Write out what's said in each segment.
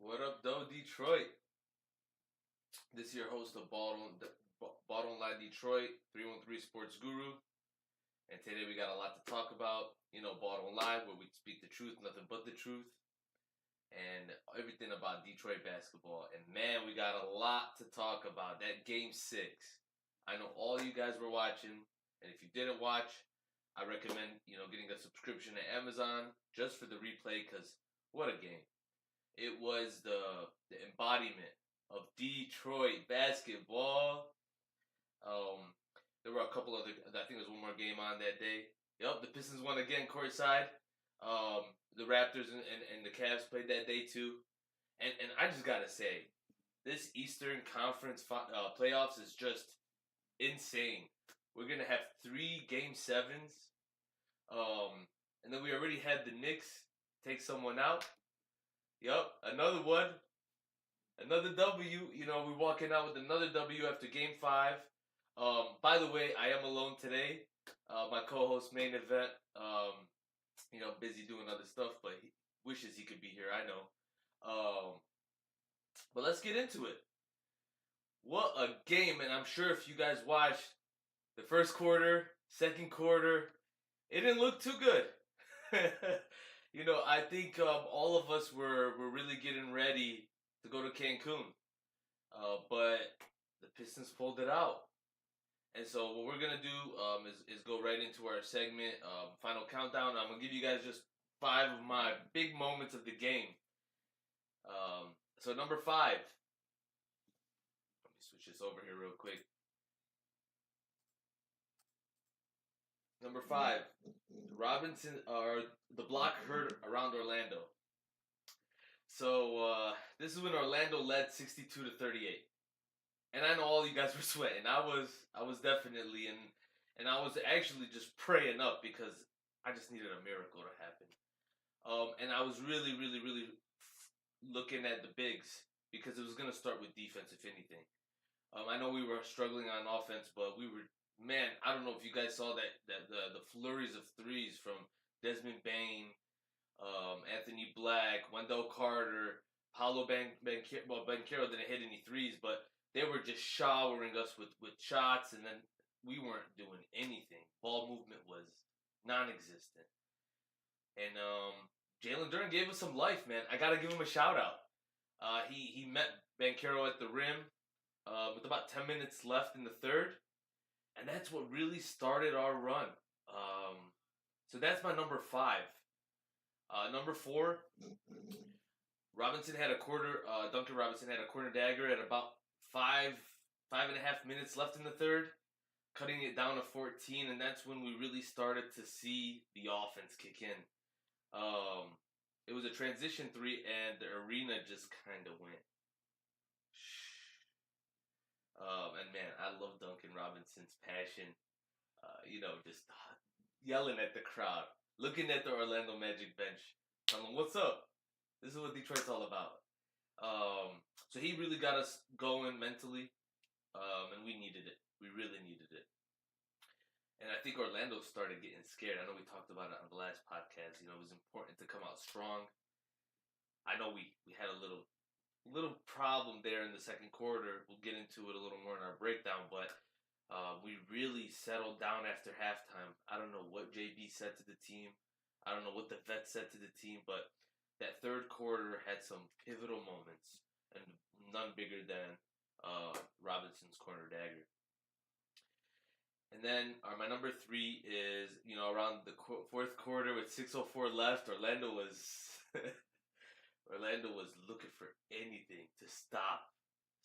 What up, though, Detroit? This is your host of Bottom Line Detroit, 313 Sports Guru. And today we got a lot to talk about. Bottom Line, where we speak the truth, nothing but the truth. And everything about Detroit basketball. And man, we got a lot to talk about. That Game 6. I know all you guys were watching. And if you didn't watch, I recommend, getting a subscription to Amazon just for the replay, because what a game. It was the embodiment of Detroit basketball. There were a couple other, I think there was one more game on that day. Yep, the Pistons won again courtside. The Raptors and the Cavs played that day too. And I just got to say, this Eastern Conference playoffs is just insane. We're going to have 3 Game 7s. And then we already had the Knicks take someone out. Yep, another one. Another W. We're walking out with another W after Game 5. By the way, I am alone today. My co-host Main Event, busy doing other stuff, but he wishes he could be here, I know. But let's get into it. What a game, and I'm sure if you guys watched the first quarter, second quarter, it didn't look too good. I think all of us were really getting ready to go to Cancun. But the Pistons pulled it out. And so what we're going to do is go right into our segment, Final Countdown. I'm going to give you guys just 5 of my big moments of the game. So number 5. Let me switch this over here real quick. Number 5, Robinson, the block hurt around Orlando. So this is when Orlando led 62-38, and I know all you guys were sweating. I was definitely and I was actually just praying up because I just needed a miracle to happen. And I was really, really, really looking at the bigs because it was gonna start with defense, if anything. I know we were struggling on offense, but we were. Man, I don't know if you guys saw that the flurries of threes from Desmond Bane, Anthony Black, Wendell Carter, Paolo Banchero. Well, Banchero didn't hit any threes, but they were just showering us with shots, and then we weren't doing anything. Ball movement was non-existent. And Jalen Duren gave us some life, man. I gotta give him a shout out. He met Banchero at the rim with about 10 minutes left in the third. And that's what really started our run. So that's my number 5. Number 4, Robinson had a quarter. Duncan Robinson had a corner dagger at about 5.5 minutes left in the third, cutting it down to 14, and that's when we really started to see the offense kick in. It was a transition 3, and the arena just kind of went. And man, I love Duncan Robinson's passion. Just yelling at the crowd, looking at the Orlando Magic bench, telling them, "What's up? This is what Detroit's all about." So he really got us going mentally, and we needed it. We really needed it. And I think Orlando started getting scared. I know we talked about it on the last podcast. It was important to come out strong. I know we had a little problem there in the second quarter. We'll get into it a little more in our breakdown, but we really settled down after halftime. I don't know what JB said to the team. I don't know what the vets said to the team, but that third quarter had some pivotal moments, and none bigger than Robinson's corner dagger. And then my number 3 is, around the fourth quarter with 6:04 left, Orlando was looking for anything to stop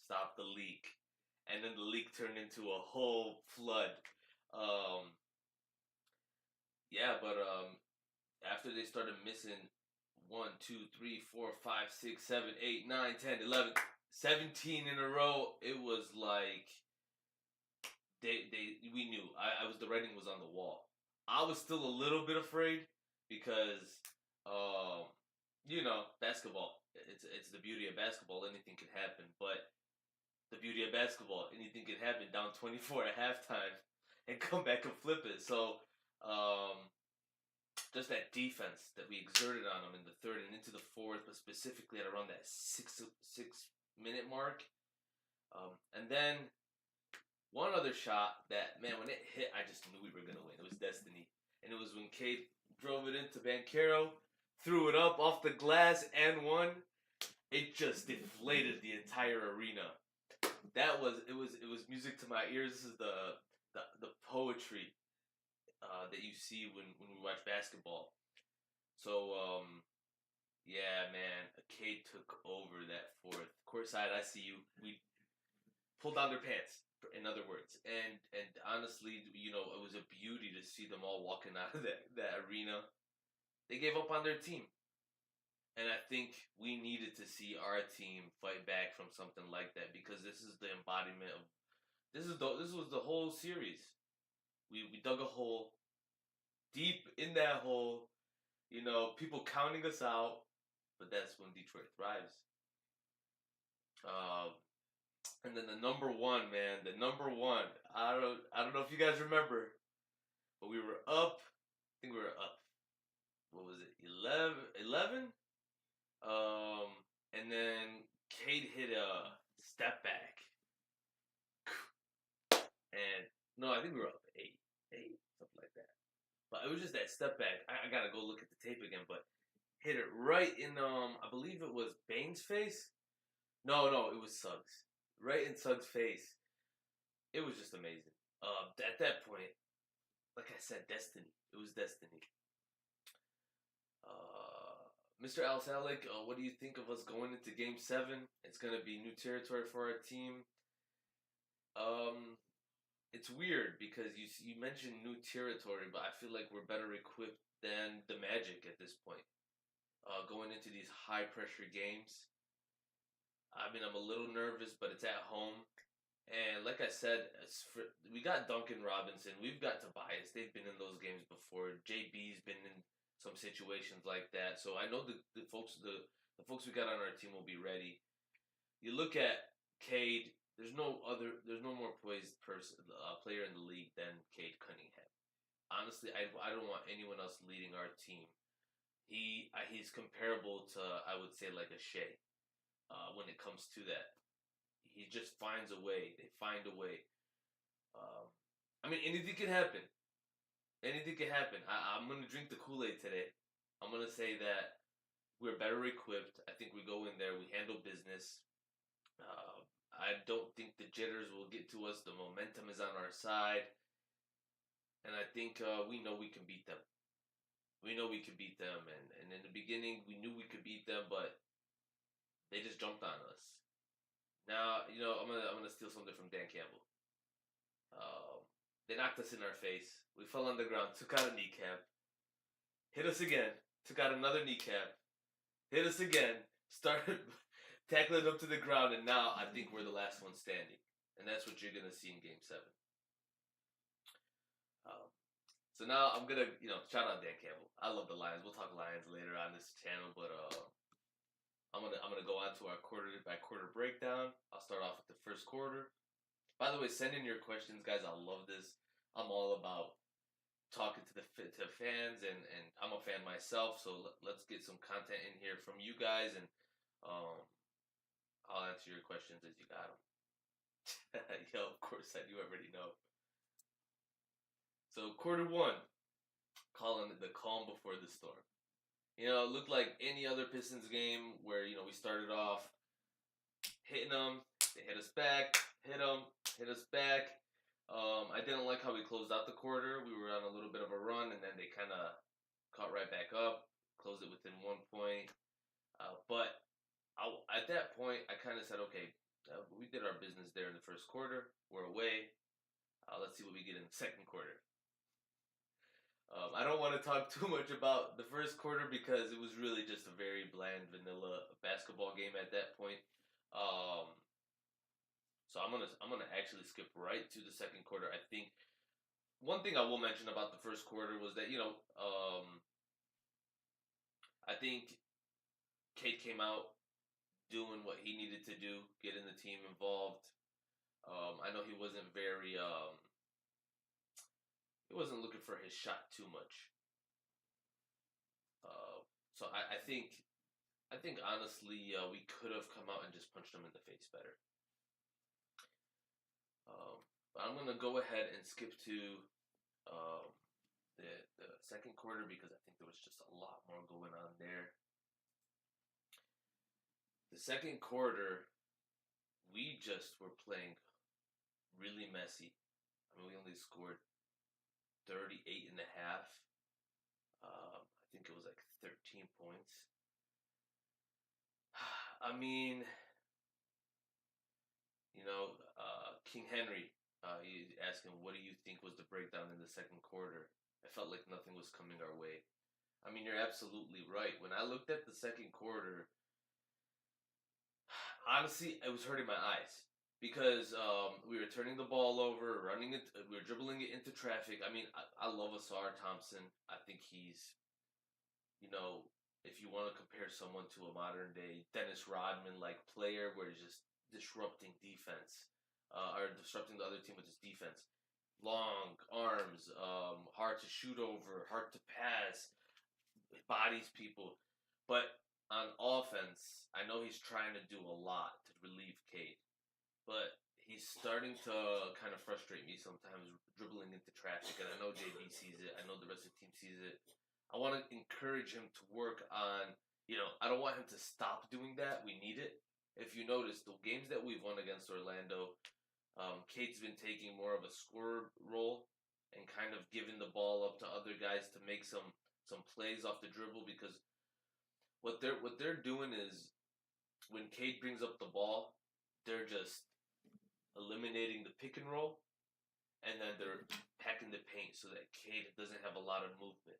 the leak. And then the leak turned into a whole flood. But after they started missing 1, 2, 3, 4, 5, 6, 7, 8, 9, 10, 11, 17 in a row, it was like we knew. The writing was on the wall. I was still a little bit afraid because basketball. It's the beauty of basketball. Anything can happen. But the beauty of basketball, anything can happen down 24 at halftime and come back and flip it. So, just that defense that we exerted on them in the third and into the fourth, but specifically at around that 6 minute mark. And then one other shot that, man, when it hit, I just knew we were going to win. It was destiny. And it was when Cade drove it into Banchero, threw it up off the glass and won. It just deflated the entire arena. It was music to my ears. This is the poetry that you see when we watch basketball. So yeah, man, Cade took over that fourth. Courtside, I see you. We pulled down their pants, in other words, and honestly, you know, it was a beauty to see them all walking out of that arena. They gave up on their team. And I think we needed to see our team fight back from something like that, because this is the embodiment of this was the whole series. We dug a hole, deep in that hole, you know, people counting us out, but that's when Detroit thrives. And then the number one, man, I don't know if you guys remember, but we were up. I think we were up. What was it? 11? And then Cade hit a step back. And no, I think we were up 8, something like that. But it was just that step back. I gotta go look at the tape again, but hit it right in I believe it was Bane's face. No, it was Suggs. Right in Suggs' face. It was just amazing. At that point, like I said, destiny. It was destiny. Mr. Al-Salik, what do you think of us going into Game 7? It's going to be new territory for our team. It's weird because you mentioned new territory, but I feel like we're better equipped than the Magic at this point. Going into these high-pressure games. I mean, I'm a little nervous, but it's at home. And like I said, we got Duncan Robinson. We've got Tobias. They've been in those games before. JB's been in some situations like that, so I know the folks we got on our team will be ready. You look at Cade. There's no more poised player in the league than Cade Cunningham. Honestly, I don't want anyone else leading our team. He's comparable to, I would say, like a Shea when it comes to that. He just finds a way. They find a way. I mean, anything can happen. Anything can happen. I'm going to drink the Kool-Aid today. I'm going to say that we're better equipped. I think we go in there, we handle business. I don't think the jitters will get to us. The momentum is on our side. And I think we know we can beat them. We know we can beat them. And in the beginning, we knew we could beat them, but they just jumped on us. Now, you know, I'm gonna steal something from Dan Campbell. They knocked us in our face. We fell on the ground, took out a kneecap, hit us again, took out another kneecap, hit us again, started tackling up to the ground, and now I think we're the last one standing. And that's what you're going to see in Game 7. So now I'm going to, shout out Dan Campbell. I love the Lions. We'll talk Lions later on this channel, but I'm gonna go on to our quarter-by-quarter breakdown. I'll start off with the first quarter. By the way, send in your questions, guys. I love this. I'm all about talking to fans, and I'm a fan myself, so let's get some content in here from you guys, and I'll answer your questions as you got them. Yo, of course, you already know. So, quarter 1, calling it the calm before the storm. It looked like any other Pistons game where, we started off hitting them, they hit us back, hit them, hit us back. I didn't like how we closed out the quarter. We were on a little bit of a run, and then they kind of caught right back up, closed it within 1 point. But at that point, I kind of said, okay, we did our business there in the first quarter. We're away. Let's see what we get in the second quarter. I don't want to talk too much about the first quarter because it was really just a very bland, vanilla basketball game at that point. So I'm gonna actually skip right to the second quarter. I think one thing I will mention about the first quarter was that I think Cade came out doing what he needed to do, getting the team involved. I know he wasn't very he wasn't looking for his shot too much. So I think honestly we could have come out and just punched them in the face better. But I'm gonna go ahead and skip to um, the second quarter because I think there was just a lot more going on there. The second quarter, we just were playing really messy. I mean, we only scored 38 and a half. I think it was like 13 points. I mean, King Henry, he asking, what do you think was the breakdown in the second quarter? I felt like nothing was coming our way. I mean, you're absolutely right. When I looked at the second quarter, honestly, it was hurting my eyes because we were turning the ball over, running it, we were dribbling it into traffic. I mean, I love Asar Thompson. I think he's, if you want to compare someone to a modern day Dennis Rodman like player, where he's just disrupting defense, or disrupting the other team with his defense. Long arms, hard to shoot over, hard to pass, bodies people. But on offense, I know he's trying to do a lot to relieve Cade, but he's starting to kind of frustrate me sometimes, dribbling into traffic. And I know JB sees it. I know the rest of the team sees it. I want to encourage him to work on, I don't want him to stop doing that. We need it. If you notice, the games that we've won against Orlando, Cade's been taking more of a scorer role and kind of giving the ball up to other guys to make some plays off the dribble, because what they're doing is when Cade brings up the ball, they're just eliminating the pick and roll, and then they're packing the paint so that Cade doesn't have a lot of movement.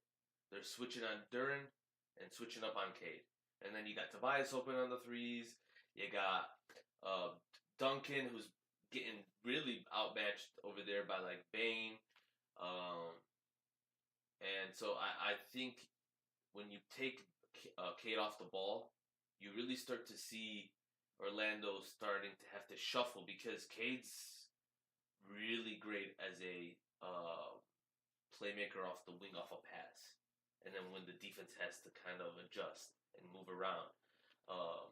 They're switching on Duren and switching up on Cade. And then you got Tobias open on the threes. You got Duncan, who's getting really outmatched over there by like Bane. And so I think when you take Cade off the ball, you really start to see Orlando starting to have to shuffle, because Cade's really great as a playmaker off the wing, off a pass. And then when the defense has to kind of adjust and move around.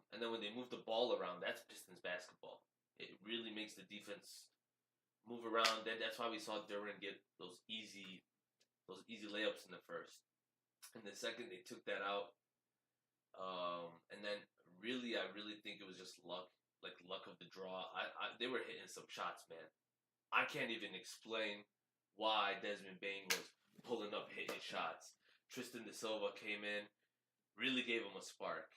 And then when they move the ball around, that's Pistons basketball. It really makes the defense move around. That's why we saw Duren get those easy layups in the first. In the second, they took that out. And then I really think it was just luck, like luck of the draw. They were hitting some shots, man. I can't even explain why Desmond Bane was pulling up, hitting shots. Tristan Da Silva came in, really gave him a spark.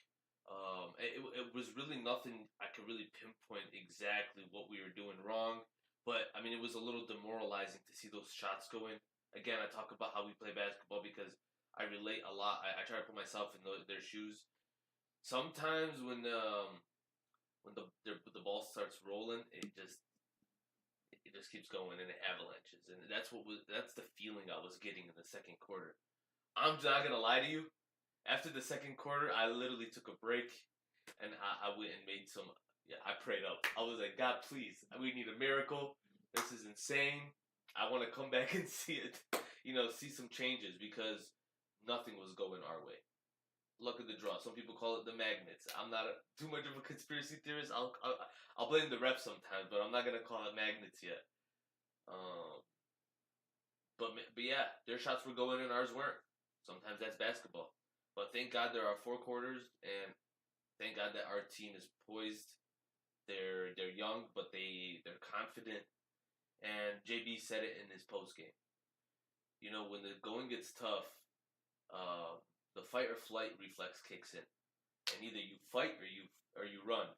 It was really nothing I could really pinpoint exactly what we were doing wrong. But, I mean, it was a little demoralizing to see those shots go in. Again, I talk about how we play basketball because I relate a lot. I try to put myself in their shoes. Sometimes when the ball starts rolling, it just keeps going and it avalanches, and that's the feeling I was getting in the second quarter. I'm not gonna lie to you. After the second quarter, I literally took a break, and I went and made some. Yeah, I prayed up. I was like, God, please, we need a miracle. This is insane. I want to come back and see it. See some changes, because nothing was going our way. Luck of the draw. Some people call it the magnets. I'm not too much of a conspiracy theorist. I'll blame the refs sometimes, but I'm not gonna call it magnets yet. But yeah, their shots were going in, ours weren't. Sometimes that's basketball. But thank God there are 4 quarters, and thank God that our team is poised. They're young, but they're confident. And JB said it in his post game. When the going gets tough, the fight or flight reflex kicks in, and either you fight or you run.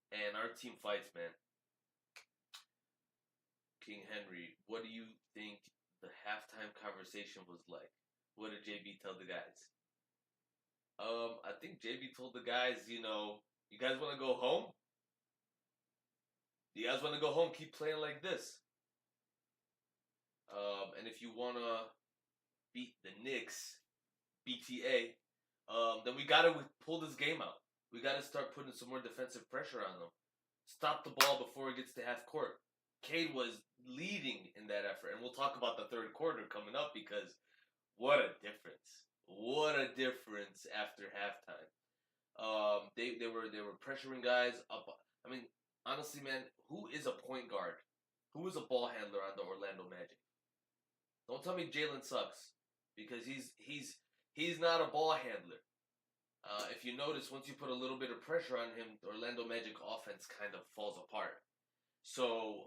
And our team fights, man. King Henry, what do you think the halftime conversation was like? What did JB tell the guys? I think JB told the guys, you guys want to go home? You guys want to go home? Keep playing like this. And if you want to beat the Knicks, BTA, then we got to pull this game out. We got to start putting some more defensive pressure on them. Stop the ball before it gets to half court. Cade was leading in that effort. And we'll talk about the third quarter coming up, because what a difference. What a difference after halftime. They were pressuring guys up. I mean, honestly, man, who is a point guard? Who is a ball handler on the Orlando Magic? Don't tell me Jalen sucks, because he's not a ball handler. If you notice, once you put a little bit of pressure on him, the Orlando Magic offense kind of falls apart. So,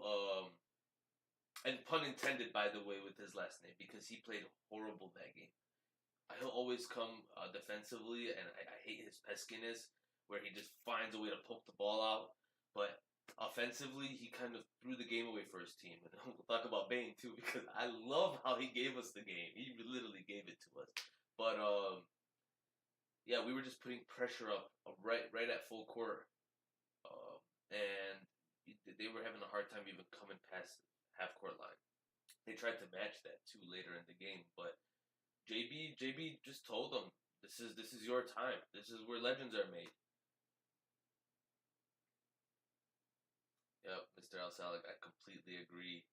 and pun intended, by the way, with his last name, because he played horrible that game. He'll always come defensively, and I hate his peskiness, where he just finds a way to poke the ball out. But offensively, he kind of threw the game away for his team. And we'll talk about Bane, too, because I love how he gave us the game. He literally gave it to us. But, yeah, we were just putting pressure up right at full court. And they were having a hard time even coming past the half-court line. They tried to match that, too, later in the game, but JB just told them, this is your time. This is where legends are made. Yep, Mr. Al Salik, I completely agree.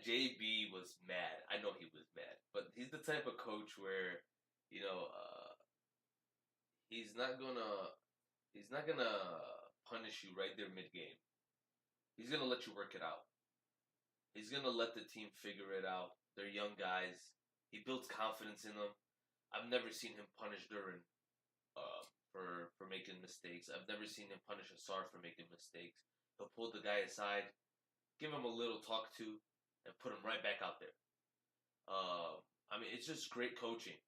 JB was mad. I know he was mad, but he's the type of coach where, you know, he's not gonna punish you right there mid game. He's gonna let you work it out. He's gonna let the team figure it out. They're young guys. He builds confidence in them. I've never seen him punish Duran for making mistakes. I've never seen him punish Asar for making mistakes. He'll pull the guy aside, give him a little talk to, and put him right back out there. I mean, it's just great coaching.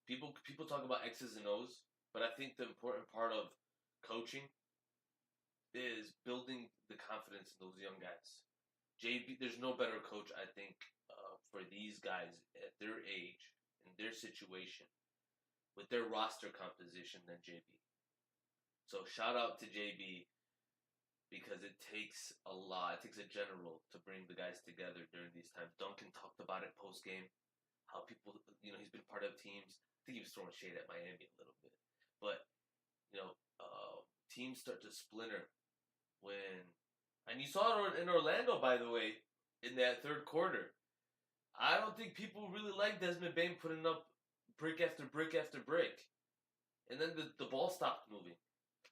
People talk about X's and O's, but I think the important part of coaching is building the confidence in those young guys. JB, there's no better coach, I think, for these guys at their age, in their situation, with their roster composition than JB. So shout out to JB, because it takes a lot. It takes a general to bring the guys together during these times. Duncan talked about it post game, how people, he's been part of teams. I think he was throwing shade at Miami a little bit, but teams start to splinter and you saw it in Orlando, by the way, in that third quarter. I don't think people really like Desmond Bane putting up brick after brick after brick. And then the ball stopped moving.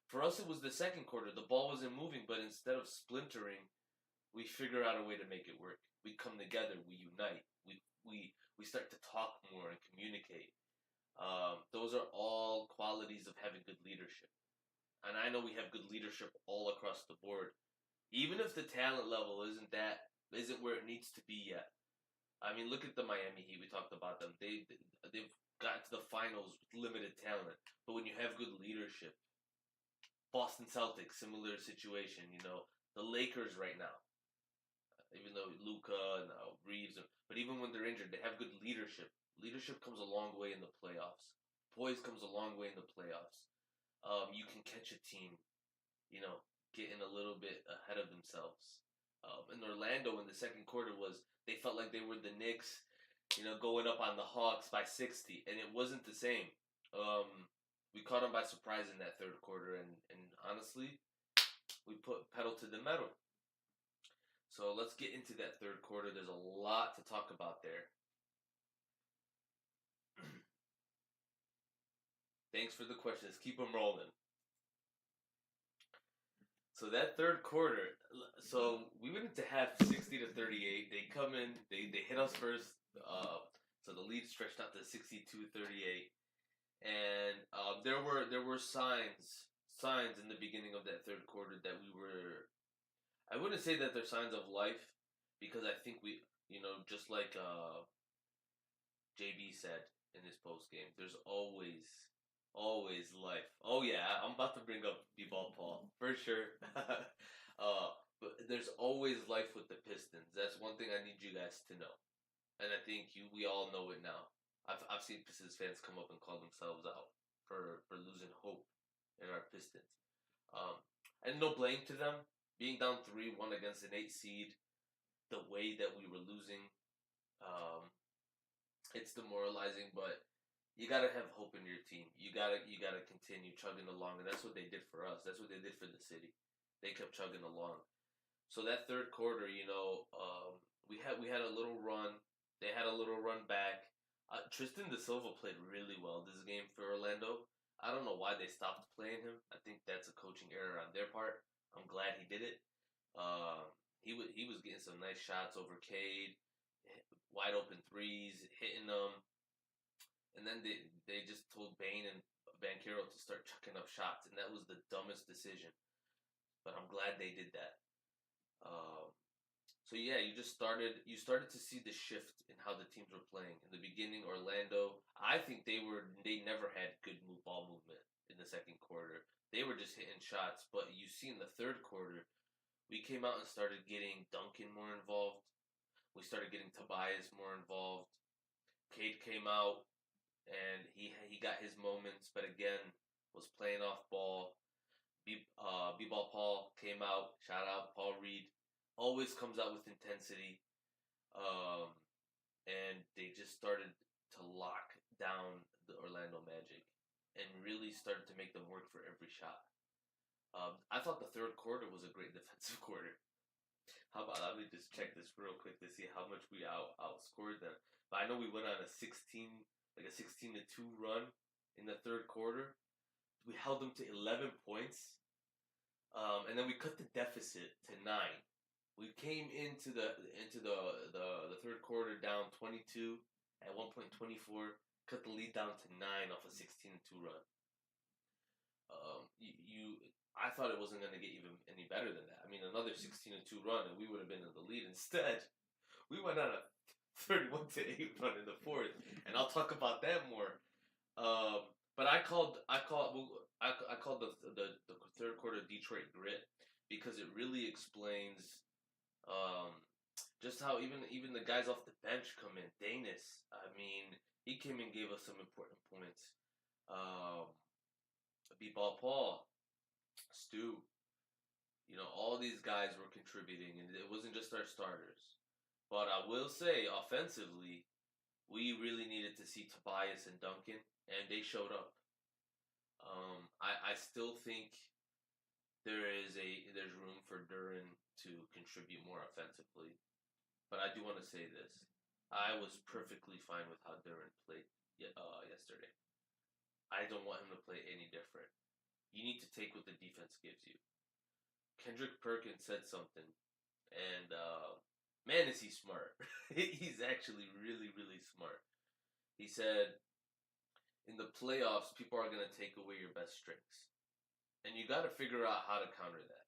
For us, it was the second quarter. The ball wasn't moving, but instead of splintering, we figure out a way to make it work. We come together. We unite. We start to talk more and communicate. Those are all qualities of having good leadership. And I know we have good leadership all across the board. Even if the talent level isn't where it needs to be yet. I mean, look at the Miami Heat. We talked about them. They've got to the finals with limited talent. But when you have good leadership, Boston Celtics, similar situation. The Lakers right now, even though Luka and Reeves, but even when they're injured, they have good leadership. Leadership comes a long way in the playoffs. Poise comes a long way in the playoffs. You can catch a team, getting a little bit ahead of themselves. In Orlando, in the second quarter, they felt like they were the Knicks, going up on the Hawks by 60, and it wasn't the same. We caught them by surprise in that third quarter, and honestly, we put pedal to the metal. So let's get into that third quarter. There's a lot to talk about there. Thanks for the questions. Keep them rolling. So that third quarter, so we went into half 60-38. They come in, they hit us first. So the lead stretched out to 62-38. And there were signs in the beginning of that third quarter that I wouldn't say that they're signs of life, because I think we, just like JB said in his post game, there's always life. Oh yeah, I'm about to bring up B-Ball Paul for sure. But there's always life with the Pistons. That's one thing I need you guys to know, and I think we all know it now. I've seen Pistons fans come up and call themselves out for losing hope in our Pistons. And no blame to them. Being down 3-1 against an 8 seed, the way that we were losing, it's demoralizing, but you gotta have hope in your team. You gotta continue chugging along, and that's what they did for us. That's what they did for the city. They kept chugging along. So that third quarter, we had a little run. They had a little run back. Tristan Da Silva played really well this game for Orlando. I don't know why they stopped playing him. I think that's a coaching error on their part. I'm glad he did it. He was getting some nice shots over Cade, wide open threes, hitting them, and then they just told Bane and Banchero to start chucking up shots, and that was the dumbest decision. But I'm glad they did that. So yeah, you started to see the shift in how the teams were playing. In the beginning, Orlando, I think they never had good ball movement in the second quarter. They were just hitting shots, but you see in the third quarter, we came out and started getting Duncan more involved. We started getting Tobias more involved. Cade came out and he got his moments, but again was playing off ball. B-Ball Paul came out. Shout out Paul Reed. Always comes out with intensity. And they just started to lock down the Orlando Magic and really started to make them work for every shot. I thought the third quarter was a great defensive quarter. How about, let me just check this real quick to see how much we outscored them. But I know we went on a 16 to 2 run in the third quarter. We held them to 11 points. And then we cut the deficit to 9. We came into the third quarter down 22 at 1.24, cut the lead down to 9 off a 16-2 run. I thought it wasn't going to get even any better than that. I mean, another 16-2 run, and we would have been in the lead. Instead, we went on a 31-8 run in the fourth, and I'll talk about that more. But I called the third quarter Detroit grit because it really explains just how even the guys off the bench come in. Danis, I mean, he came and gave us some important points. B-Ball Paul, Stu, all these guys were contributing, and it wasn't just our starters. But I will say, offensively, we really needed to see Tobias and Duncan, and they showed up. I still think there's room for Duren to contribute more offensively, but I do want to say this: I was perfectly fine with how Duren played yesterday. I don't want him to play any different. You need to take what the defense gives you. Kendrick Perkins said something, and man, is he smart. He's actually really, really smart. He said, in the playoffs, people are going to take away your best strengths. And you got to figure out how to counter that.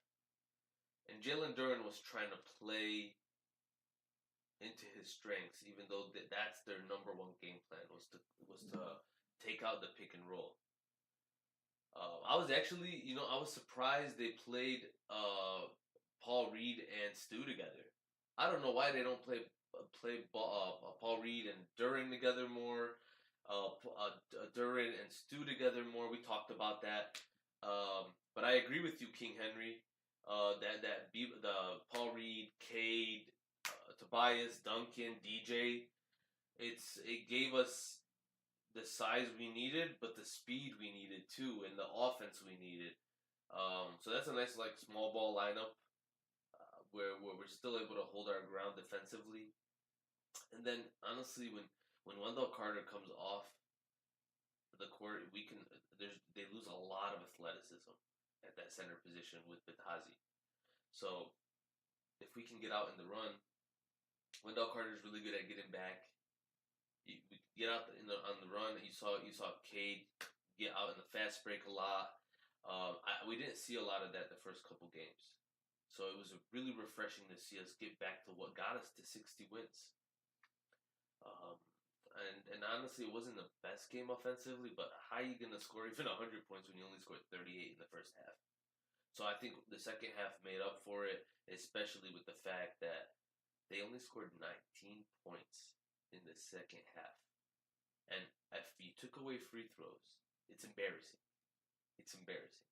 And Jalen Duren was trying to play into his strengths, even though that's their number one game plan, was to take out the pick and roll. I was actually, I was surprised they played Paul Reed and Stu together. I don't know why they don't play Paul Reed and Duren together more. Duren and Stu together more. We talked about that. But I agree with you, King Henry. The Paul Reed, Cade, Tobias, Duncan, DJ. It gave us the size we needed, but the speed we needed too, and the offense we needed. So that's a nice small ball lineup where we're still able to hold our ground defensively. And then honestly, when Wendell Carter comes off the court, they lose a lot of athleticism at that center position with Batazi. So if we can get out in the run, Wendell Carter is really good at getting back. You get out on the run. You saw Cade get out in the fast break a lot. We didn't see a lot of that the first couple games, so it was really refreshing to see us get back to what got us to 60 wins. And honestly, it wasn't the best game offensively, but how are you going to score even 100 points when you only scored 38 in the first half? So I think the second half made up for it, especially with the fact that they only scored 19 points in the second half. And if you took away free throws, it's embarrassing. It's embarrassing.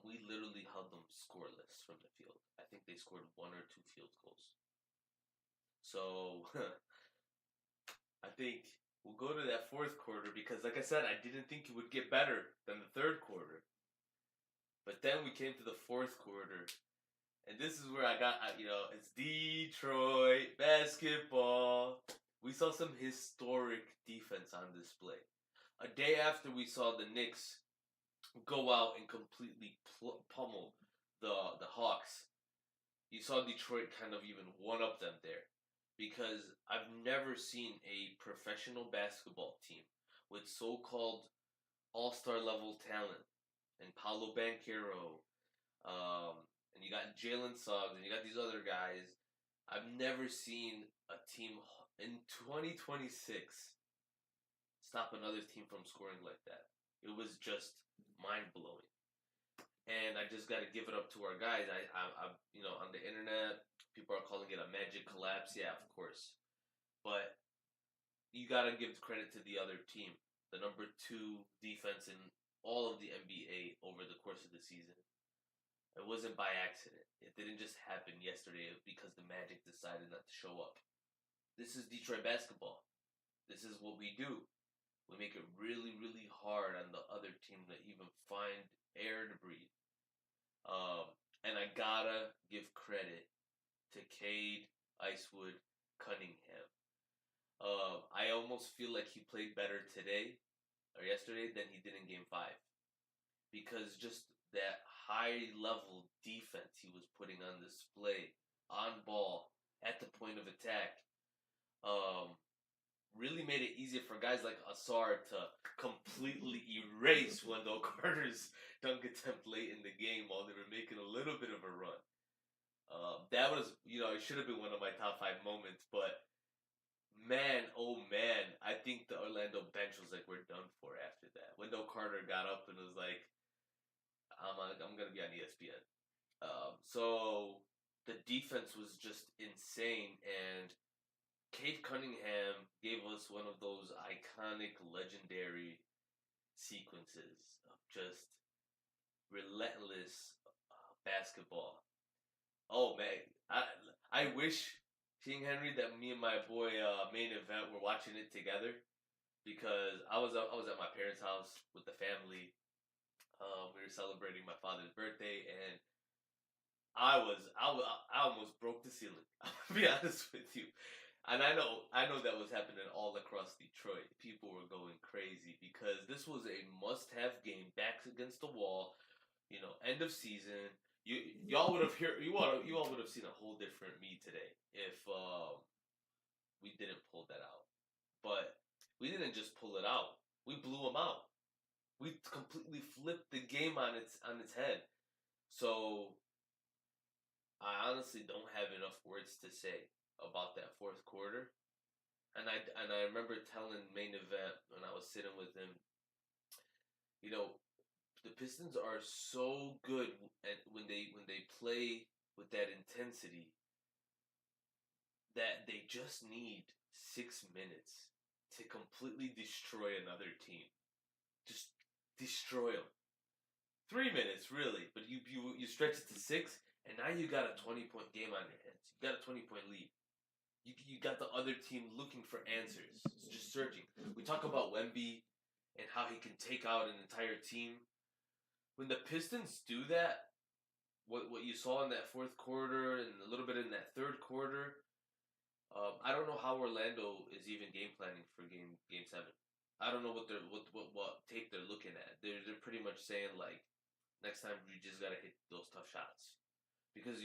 We literally held them scoreless from the field. I think they scored 1 or 2 field goals. So I think we'll go to that fourth quarter because, like I said, I didn't think it would get better than the third quarter. But then we came to the fourth quarter, and this is where I got, it's Detroit basketball. we saw some historic defense on display. A day after we saw the Knicks go out and completely pummel the Hawks, you saw Detroit kind of even one-up them there. Because I've never seen a professional basketball team with so-called all-star level talent and Paolo Banchero, and you got Jalen Suggs, and you got these other guys. I've never seen a team in 2026 stop another team from scoring like that. It was just mind-blowing. And I just got to give it up to our guys. On the internet, people are calling it a magic collapse. Yeah, of course. But you got to give credit to the other team. The number 2 defense in all of the NBA over the course of the season. It wasn't by accident. It didn't just happen yesterday because the Magic decided not to show up. This is Detroit basketball. This is what we do. We make it really, really hard on the other team to even find air to breathe. And I gotta give credit to Cade, Icewood, Cunningham. I almost feel like he played better today or yesterday than he did in Game 5. Because just that high-level defense he was putting on display, on ball, at the point of attack, really made it easier for guys like Asar to completely erase Wendell Carter's dunk attempt late in the game while they were making a little bit of a run. That was, it should have been one of my top 5 moments, but man, oh man, I think the Orlando bench was like, we're done for after that. Wendell Carter got up and was like, I'm going to be on ESPN. So the defense was just insane, and Cade Cunningham gave us one of those iconic, legendary sequences of just relentless basketball. Oh man, I wish, King Henry, that me and my boy Main Event were watching it together, because I was at my parents' house with the family. We were celebrating my father's birthday, and I almost broke the ceiling. I'll be honest with you. And I know that was happening all across Detroit. People were going crazy because this was a must-have game, backs against the wall. End of season. You all would have seen a whole different me today if we didn't pull that out. But we didn't just pull it out. We blew them out. We completely flipped the game on its head. So I honestly don't have enough words to say about that fourth quarter. And I remember telling Main Event when I was sitting with him, the Pistons are so good when they play with that intensity that they just need 6 minutes to completely destroy another team. Just destroy them. 3 minutes, really, but you stretch it to 6, and now you got a 20-point game on your hands. You got a 20-point lead. You got the other team looking for answers. It's just searching. We talk about Wemby and how he can take out an entire team. When the Pistons do that, what you saw in that fourth quarter and a little bit in that third quarter, I don't know how Orlando is even game planning for game 7. I don't know what tape they're looking at. They're pretty much saying, like, next time you just gotta hit those tough shots, because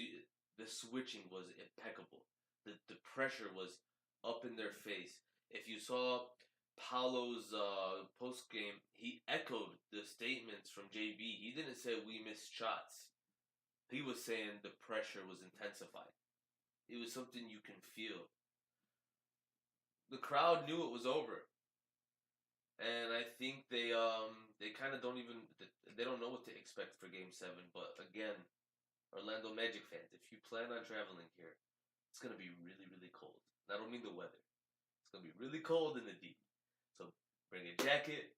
the switching was impeccable. The pressure was up in their face. If you saw Paolo's post game, he echoed the statements from JB. He didn't say we missed shots. He was saying the pressure was intensified. It was something you can feel. The crowd knew it was over. And I think they kind of don't know what to expect for Game 7. But again, Orlando Magic fans, if you plan on traveling here, it's going to be really, really cold. I don't mean the weather. It's going to be really cold in the deep. So bring a jacket.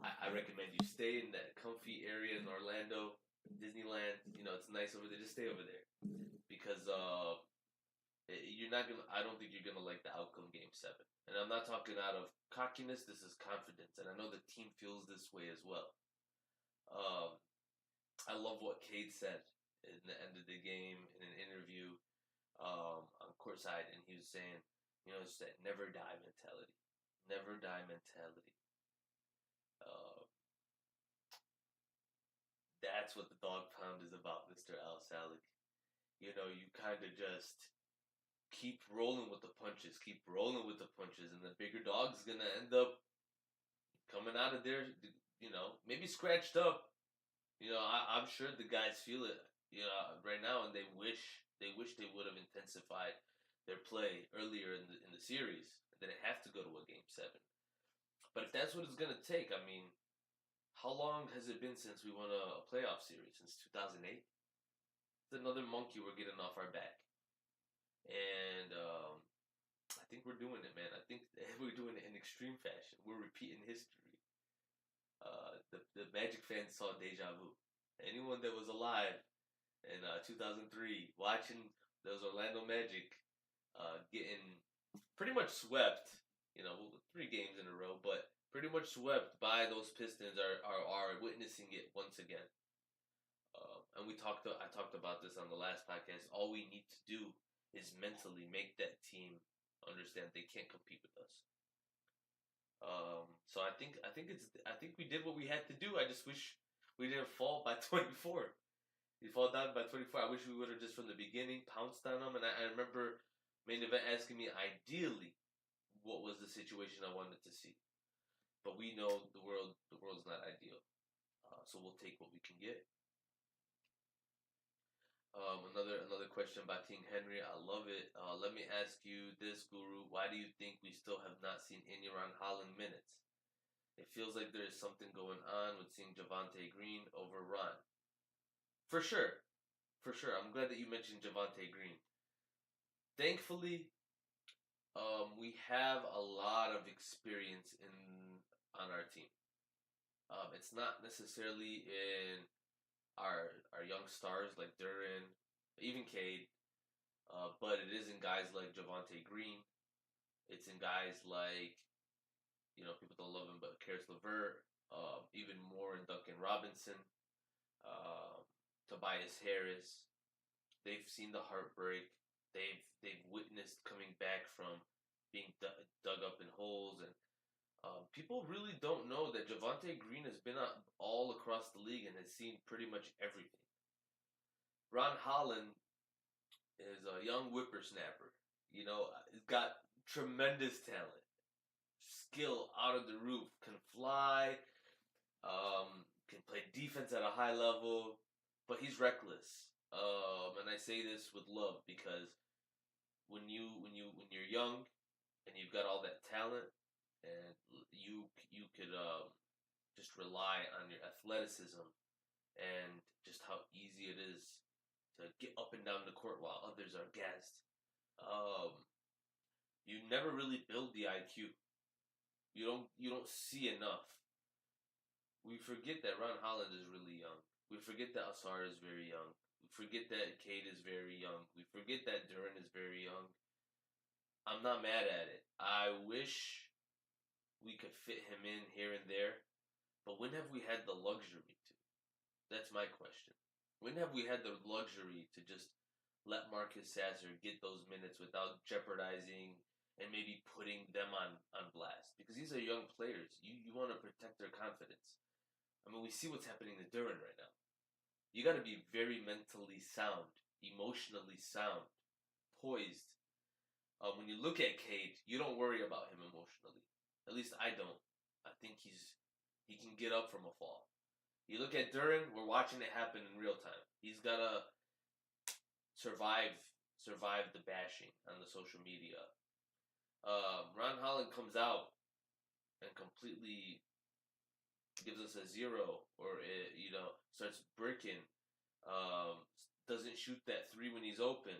I recommend you stay in that comfy area in Orlando, Disneyland. It's nice over there. Just stay over there. Because I don't think you're going to like the outcome Game 7. And I'm not talking out of cockiness. This is confidence. And I know the team feels this way as well. I love what Cade said in the end of the game in an interview on courtside. And he was saying, It's that never die mentality. Never die mentality. That's what the dog pound is about, Mr. Al Salik. You kind of just keep rolling with the punches, and the bigger dog's gonna end up coming out of there, maybe scratched up. I'm sure the guys feel it, right now, and they wish they would have intensified their play earlier in the series. They didn't have to go to a game 7. But if that's what it's gonna take, I mean, how long has it been since we won a playoff series? Since 2008. It's another monkey we're getting off our back, and I think we're doing it, man. I think we're doing it in extreme fashion. We're repeating history. The Magic fans saw deja vu. Anyone that was alive in 2003 watching those Orlando Magic getting pretty much swept, 3 games in a row, but pretty much swept by those Pistons are witnessing it once again. And I talked about this on the last podcast. All we need to do is mentally make that team understand they can't compete with us. So I think we did what we had to do. I just wish we didn't fall by 24. We fall down by 24. I wish we would have just from the beginning pounced on them. And I remember main event asking me ideally what was the situation I wanted to see. But we know the world's not ideal. So we'll take what we can get. Another question by King Henry. I love it. Let me ask you this, Guru. Why do you think we still have not seen any Ron Holland minutes? It feels like there is something going on with seeing Javonte Green over Ron. For sure. I'm glad that you mentioned Javonte Green. Thankfully, we have a lot of experience on our team. It's not necessarily in our young stars like Duran, even Cade, but it is in guys like Javonte Green. It's in guys like, people don't love him, but Karis LeVert, even more in Duncan Robinson, Tobias Harris. They've seen the heartbreak. They've witnessed coming back from being dug up in holes, and people really don't know that Javonte Green has been all across the league and has seen pretty much everything. Ron Holland is a young whippersnapper. He's got tremendous talent, skill out of the roof, can fly, can play defense at a high level, but he's reckless. And I say this with love because when you're young and you've got all that talent, and you could just rely on your athleticism and just how easy it is to get up and down the court while others are gassed. You never really build the IQ. You don't see enough. We forget that Ron Holland is really young. We forget that Asar is very young. We forget that Cade is very young. We forget that Duran is very young. I'm not mad at it. I wish we could fit him in here and there, but when have we had the luxury to? That's my question. When have we had the luxury to just let Marcus Sasser get those minutes without jeopardizing and maybe putting them on blast? Because these are young players. You want to protect their confidence. I mean, we see what's happening to Duran right now. You got to be very mentally sound, emotionally sound, poised. When you look at Cade, you don't worry about him emotionally. At least I don't. I think he can get up from a fall. You look at Duran, we're watching it happen in real time. He's gotta survive the bashing on the social media. Ron Holland comes out and completely gives us a 0, or starts bricking. Doesn't shoot that 3 when he's open.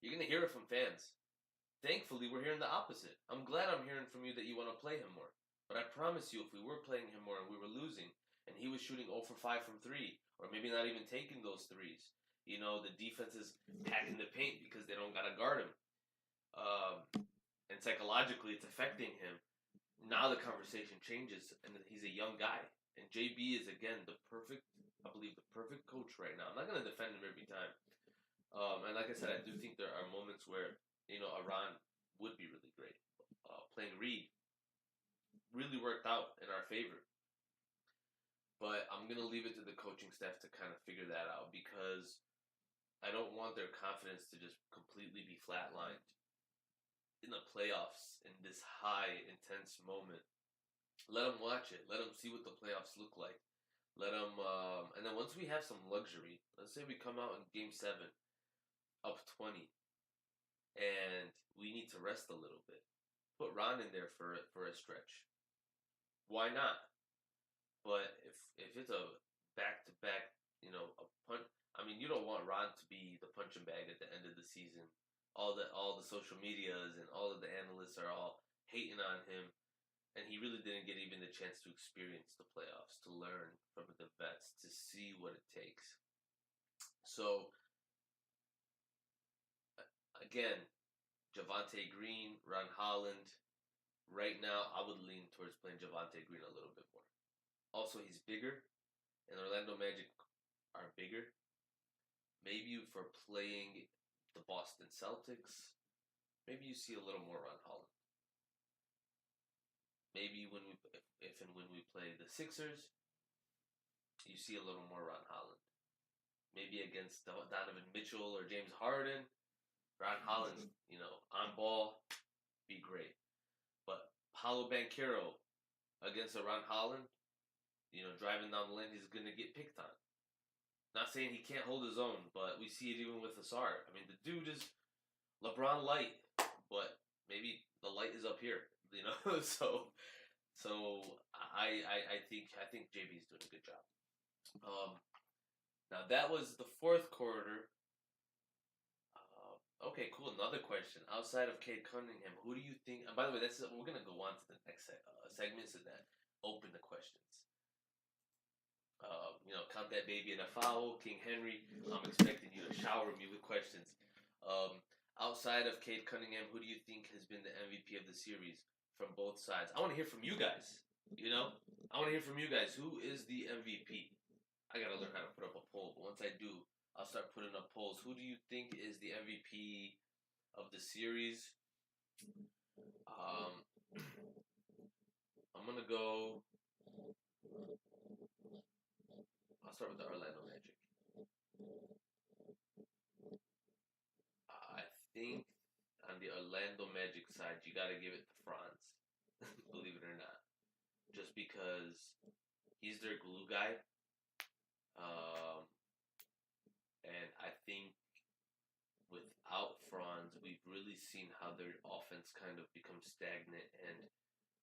You're gonna hear it from fans. Thankfully, we're hearing the opposite. I'm glad I'm hearing from you that you want to play him more. But I promise you, if we were playing him more and we were losing, and he was shooting 0 for 5 from 3, or maybe not even taking those threes, the defense is packing the paint because they don't got to guard him. And psychologically, it's affecting him. Now the conversation changes, and he's a young guy. And JB is, again, the perfect coach right now. I'm not going to defend him every time. And like I said, I do think there are moments where Iran would be really great. Playing Reed really worked out in our favor. But I'm going to leave it to the coaching staff to kind of figure that out because I don't want their confidence to just completely be flatlined in the playoffs in this high, intense moment. Let them watch it. Let them see what the playoffs look like. Let them, and then once we have some luxury, let's say we come out in Game 7 up 20 and we need to rest a little bit. Put Ron in there for a stretch. Why not? But if it's a back-to-back, a punch. I mean, you don't want Ron to be the punching bag at the end of the season. All the social medias and all of the analysts are all hating on him, and he really didn't get even the chance to experience the playoffs, to learn from the vets, to see what it takes. So again, Javonte Green, Ron Holland. Right now, I would lean towards playing Javonte Green a little bit more. Also, he's bigger, and Orlando Magic are bigger. Maybe for playing the Boston Celtics, maybe you see a little more Ron Holland. Maybe if and when we play the Sixers, you see a little more Ron Holland. Maybe against Donovan Mitchell or James Harden, Ron Holland, on ball, be great. But Paolo Banchero against a Ron Holland, driving down the lane, he's going to get picked on. Not saying he can't hold his own, but we see it even with Asar. I mean, the dude is LeBron light, but maybe the light is up here, So I think JB's doing a good job. Now that was the fourth quarter. Okay, cool. Another question. Outside of Cade Cunningham, who do you think? And by the way, we're gonna go on to the next segment, so that open the questions. Count that baby in a foul, King Henry. I'm expecting you to shower me with questions. Outside of Cade Cunningham, who do you think has been the MVP of the series from both sides? I want to hear from you guys. I want to hear from you guys. Who is the MVP? I gotta learn how to put up a poll, but once I do, I'll start putting up polls. Who do you think is the MVP of the series? I'm gonna go. I'll start with the Orlando Magic. I think on the Orlando Magic side, you got to give it to Franz, believe it or not. Just because he's their glue guy. And I think without Franz, we've really seen how their offense kind of becomes stagnant. And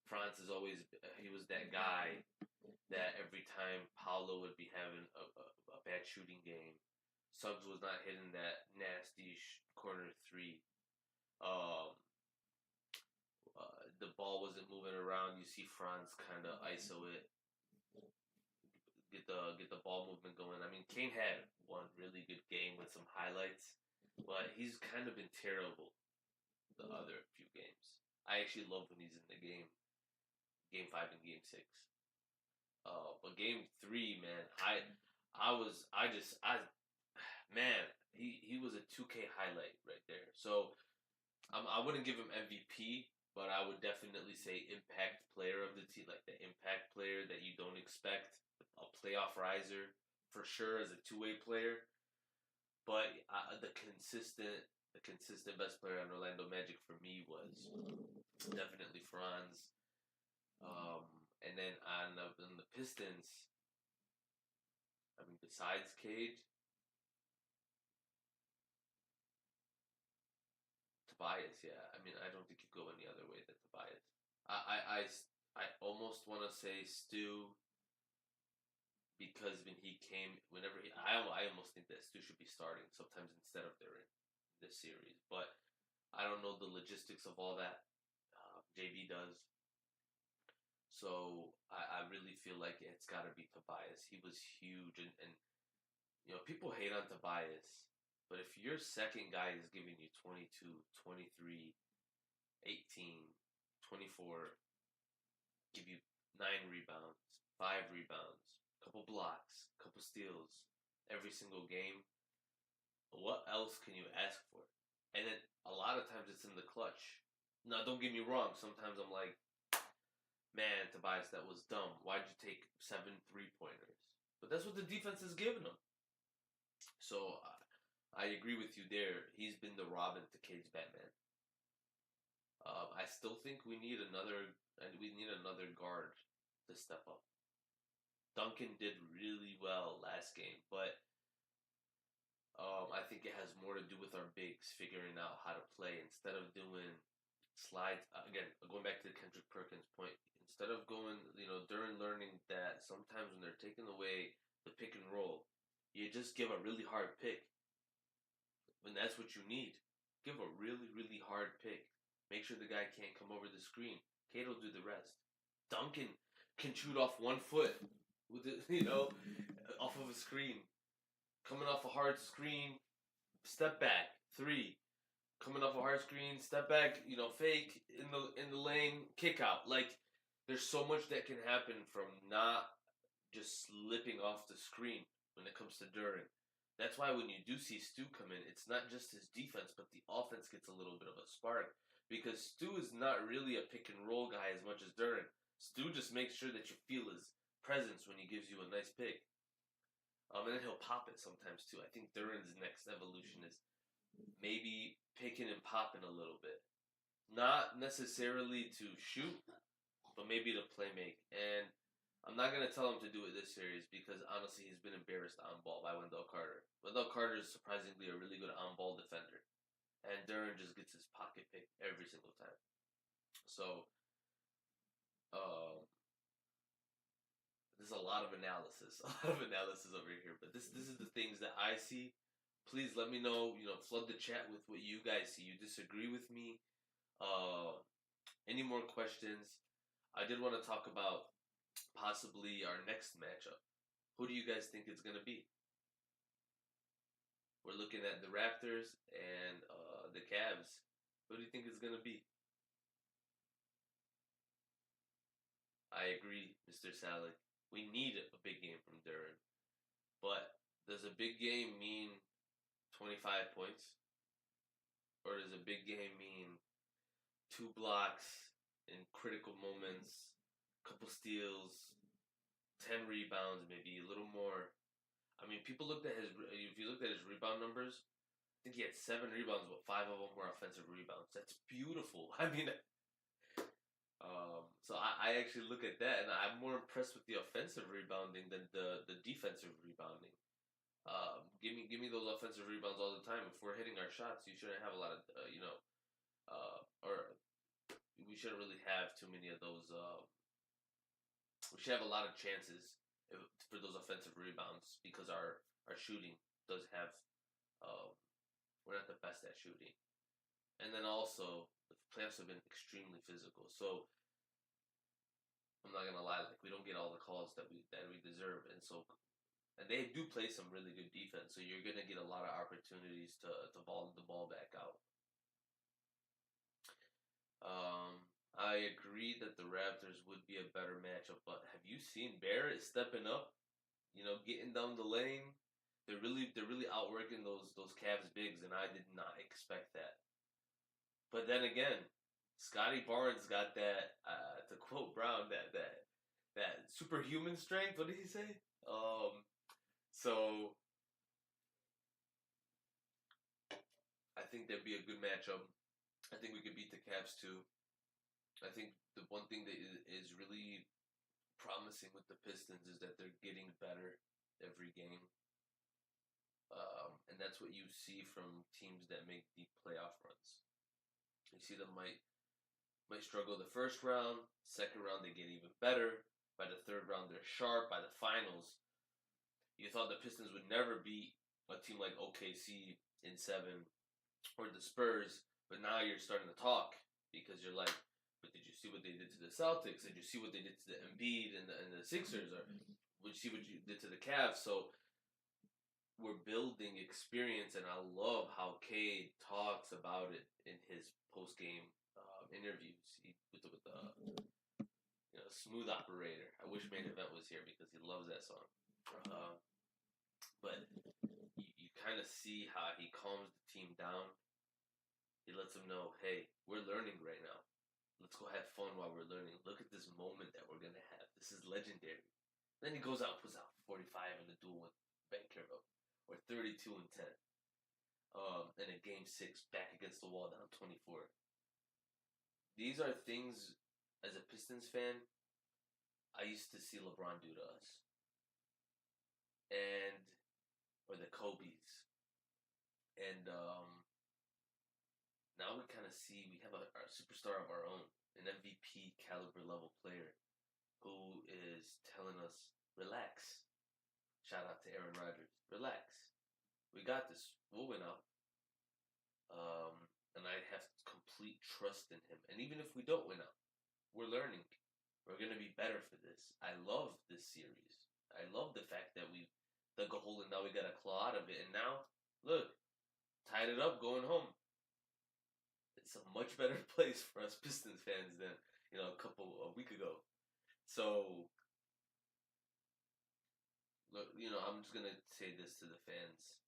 Franz he was that guy that every time Paolo would be having a bad shooting game, Suggs was not hitting that nasty corner three. The ball wasn't moving around. You see Franz kind of ISO it, get the ball movement going. I mean, Kane had one really good game with some highlights, but he's kind of been terrible the other few games. I actually love when he's in the game. Game 5 and Game 6. But Game 3, man, he was a 2K highlight right there. So I wouldn't give him MVP, but I would definitely say impact player of the team, like the impact player that you don't expect, a playoff riser for sure as a two-way player. But the consistent best player on Orlando Magic for me was definitely Franz. And then on the Pistons, I mean, besides Cade, Tobias, yeah. I mean, I don't think you go any other way than Tobias. I almost want to say Stu, because I almost think that Stu should be starting sometimes instead of Duran in this series. But I don't know the logistics of all that. JB does. So I really feel like it's got to be Tobias. He was huge, and people hate on Tobias, but if your second guy is giving you 22, 23, 18, 24, give you 9 rebounds, 5 rebounds, couple blocks, couple steals every single game, what else can you ask for? And then a lot of times it's in the clutch. Now, don't get me wrong. Sometimes I'm like, man, Tobias, that was dumb. Why'd you take 7 3-pointers? But that's what the defense is giving them. So I agree with you there. He's been the Robin to Cade's Batman. I still think we need another guard to step up. Duncan did really well last game, but I think it has more to do with our bigs figuring out how to play instead of doing slides. Again, going back to Kendrick Perkins' point, instead of going, during learning that sometimes when they're taking away the pick and roll, you just give a really hard pick. And that's what you need. Give a really, really hard pick. Make sure the guy can't come over the screen. Cade will do the rest. Duncan can shoot off 1 foot with it, off of a screen. Coming off a hard screen, step back, 3. Coming off a hard screen, step back, fake in the lane, kick out. Like, there's so much that can happen from not just slipping off the screen when it comes to Duran. That's why when you do see Stu come in, it's not just his defense, but the offense gets a little bit of a spark. Because Stu is not really a pick and roll guy as much as Duran. Stu just makes sure that you feel his presence when he gives you a nice pick. And then he'll pop it sometimes too. I think Duran's next evolution is maybe picking and popping a little bit. Not necessarily to shoot, but maybe to play make. And I'm not going to tell him to do it this series because honestly he's been embarrassed on ball by Wendell Carter. Wendell Carter is surprisingly a really good on ball defender. And Duran just gets his pocket pick every single time. So, there's a lot of analysis over here. But this is the things that I see. Please let me know. Flood the chat with what you guys see. You disagree with me? Any more questions? I did want to talk about possibly our next matchup. Who do you guys think it's going to be? We're looking at the Raptors and the Cavs. Who do you think it's going to be? I agree, Mr. Salik. We need a big game from Duran. But does a big game mean 25 points? Or does a big game mean 2 blocks in critical moments, couple steals, 10 rebounds, maybe a little more? I mean, if you looked at his rebound numbers, I think he had 7 rebounds, but 5 of them were offensive rebounds. That's beautiful. I mean, so I actually look at that, and I'm more impressed with the offensive rebounding than the defensive rebounding. Give me those offensive rebounds all the time. If we're hitting our shots, you shouldn't have a lot of, or we shouldn't really have too many of those. We should have a lot of chances for those offensive rebounds because our shooting does have. We're not the best at shooting, and then also the playoffs have been extremely physical. So I'm not gonna lie, like we don't get all the calls that we deserve, and they do play some really good defense. So you're gonna get a lot of opportunities to ball the ball back out. I agree that the Raptors would be a better matchup, but have you seen Barrett stepping up? Getting down the lane. They're really outworking those Cavs bigs, and I did not expect that. But then again, Scotty Barnes got that, to quote Brown, that superhuman strength. What did he say? So I think that'd be a good matchup. I think we could beat the Cavs too. I think the one thing that is really promising with the Pistons is that they're getting better every game. And that's what you see from teams that make deep playoff runs. You see them might struggle the first round, second round they get even better. By the third round they're sharp. By the finals, you thought the Pistons would never beat a team like OKC in 7 or the Spurs, but now you're starting to talk because you're like, but did you see what they did to the Celtics? Did you see what they did to the Embiid and the Sixers? Or would you see what you did to the Cavs? So we're building experience, and I love how Cade talks about it in his post-game interviews. With the Smooth Operator. I wish Main Event was here because he loves that song. But you kind of see how he calms the team down. He lets them know, hey, we're learning right now. Let's go have fun while we're learning. Look at this moment that we're gonna have. This is legendary. Then he goes out and puts out 45 in the duel with Bankero, or 32-10. In a game 6, back against the wall, down 24. These are things, as a Pistons fan, I used to see LeBron do to us. Or the Kobe's. And now we kind of see we have our superstar of our own, an MVP caliber level player who is telling us, relax. Shout out to Aaron Rodgers. Relax. We got this. We'll win out. And I have complete trust in him. And even if we don't win out, we're learning. We're going to be better for this. I love this series. I love the fact that we dug a hole and now we got to claw out of it. And now, look, tied it up going home. It's a much better place for us Pistons fans than, a week ago. So, look, I'm just going to say this to the fans.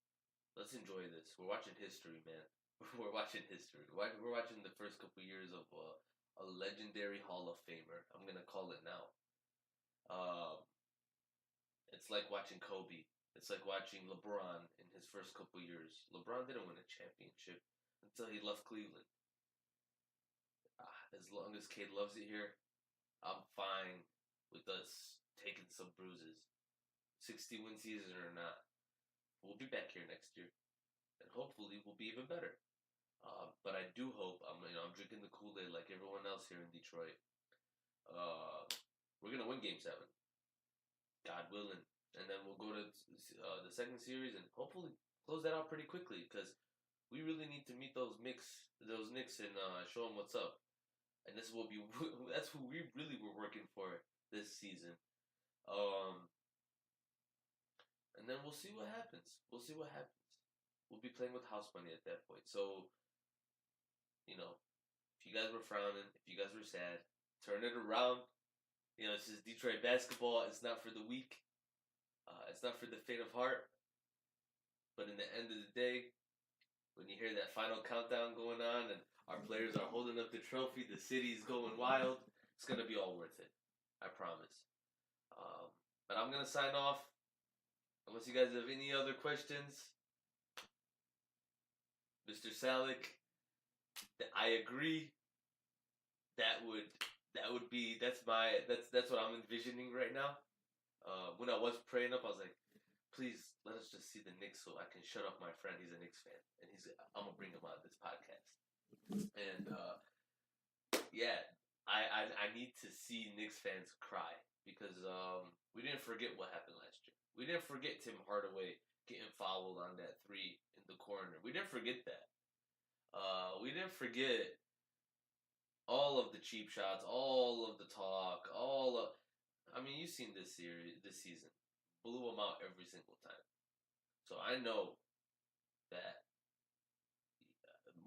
Let's enjoy this. We're watching history, man. We're watching history. We're watching the first couple years of a legendary Hall of Famer. I'm going to call it now. It's like watching Kobe. It's like watching LeBron in his first couple years. LeBron didn't win a championship until he left Cleveland. As long as Cade loves it here, I'm fine with us taking some bruises. 60-win season or not, we'll be back here next year, and hopefully we'll be even better. But I do hope I'm drinking the Kool-Aid like everyone else here in Detroit. We're gonna win Game 7, God willing, and then we'll go to the second series and hopefully close that out pretty quickly because we really need to meet those Knicks and show them what's up. And this will be that's who we really were working for this season. And then we'll see what happens. We'll be playing with house money at that point. So, if you guys were frowning, if you guys were sad, turn it around. This is Detroit basketball. It's not for the weak. It's not for the faint of heart. But in the end of the day, when you hear that final countdown going on and our players are holding up the trophy, the city's going wild, it's going to be all worth it. I promise. But I'm going to sign off. Unless you guys have any other questions. Mr. Salick, I agree. That's what I'm envisioning right now. When I was praying up, I was like, please let us just see the Knicks so I can shut up my friend. He's a Knicks fan, and I'm gonna bring him on this podcast. And I need to see Knicks fans cry because we didn't forget what happened last year. We didn't forget Tim Hardaway getting fouled on that 3 in the corner. We didn't forget that. We didn't forget all of the cheap shots, all of the talk, you've seen this season. Blew them out every single time. So I know that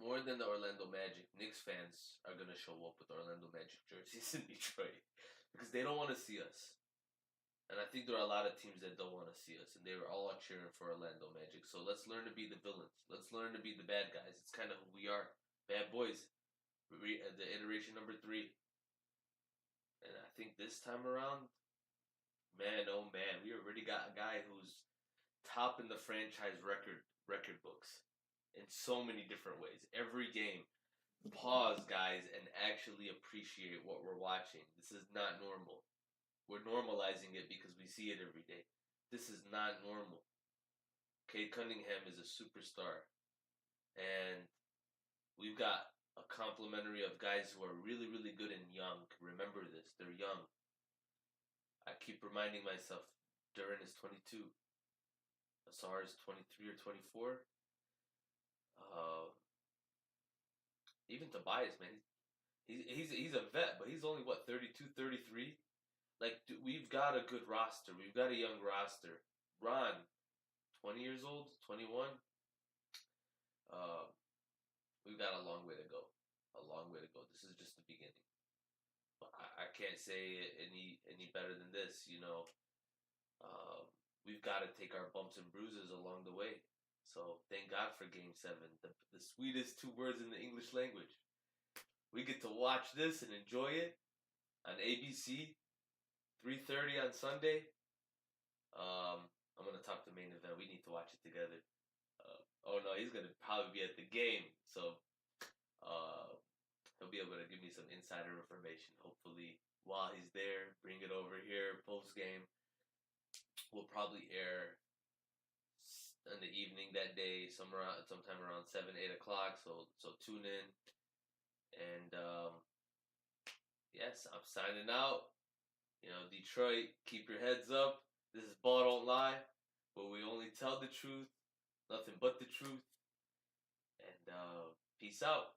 more than the Orlando Magic, Knicks fans are going to show up with Orlando Magic jerseys in Detroit because they don't want to see us. And I think there are a lot of teams that don't want to see us, and they were all cheering for Orlando Magic. So let's learn to be the villains. Let's learn to be the bad guys. It's kind of who we are. Bad boys. The iteration number 3. And I think this time around, man, oh man, we already got a guy who's top in the franchise record books in so many different ways. Every game, pause, guys, and actually appreciate what we're watching. This is not normal. We're normalizing it because we see it every day. This is not normal. Cade Cunningham is a superstar. And we've got a complementary of guys who are really, really good and young. Remember this. They're young. I keep reminding myself, Duran is 22. Asar is 23 or 24. Even Tobias, man. He's a vet, but he's only, 32, 33? Like, we've got a good roster. We've got a young roster. Ron, 20 years old, 21. We've got a long way to go. A long way to go. This is just the beginning. But I can't say it any better than this, We've got to take our bumps and bruises along the way. So thank God for Game 7, the sweetest 2 words in the English language. We get to watch this and enjoy it on ABC, 3:30 on Sunday. I'm gonna talk to main event. We need to watch it together. Oh no, he's gonna probably be at the game, so he'll be able to give me some insider information. Hopefully, while he's there, bring it over here post game. We'll probably air in the evening that day, sometime around 7, 8 o'clock. So tune in, and yes, I'm signing out. Detroit, keep your heads up. This is Ball Don't Lie, where we only tell the truth, nothing but the truth. And peace out.